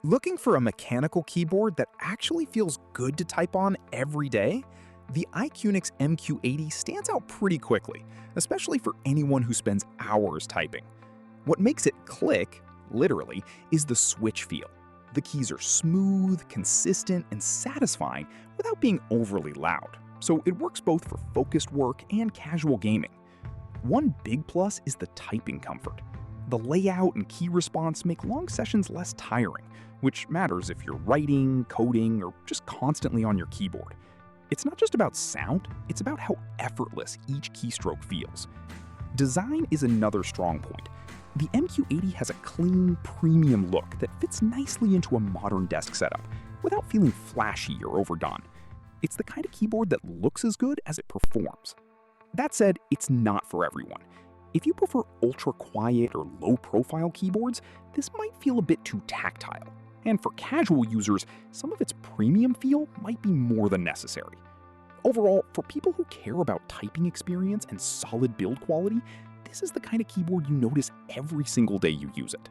Looking for a mechanical keyboard that actually feels good to type on every day? The IQUNIX MQ80 stands out pretty quickly, especially for anyone who spends hours typing. What makes it click, literally, is the switch feel. The keys are smooth, consistent, and satisfying without being overly loud, so it works both for focused work and casual gaming. One big plus is the typing comfort. The layout and key response make long sessions less tiring, which matters if you're writing, coding, or just constantly on your keyboard. It's not just about sound, it's about how effortless each keystroke feels. Design is another strong point. The MQ80 has a clean, premium look that fits nicely into a modern desk setup, without feeling flashy or overdone. It's the kind of keyboard that looks as good as it performs. That said, it's not for everyone. If you prefer ultra-quiet or low-profile keyboards, this might feel a bit too tactile. And for casual users, some of its premium feel might be more than necessary. Overall, for people who care about typing experience and solid build quality, this is the kind of keyboard you notice every single day you use it.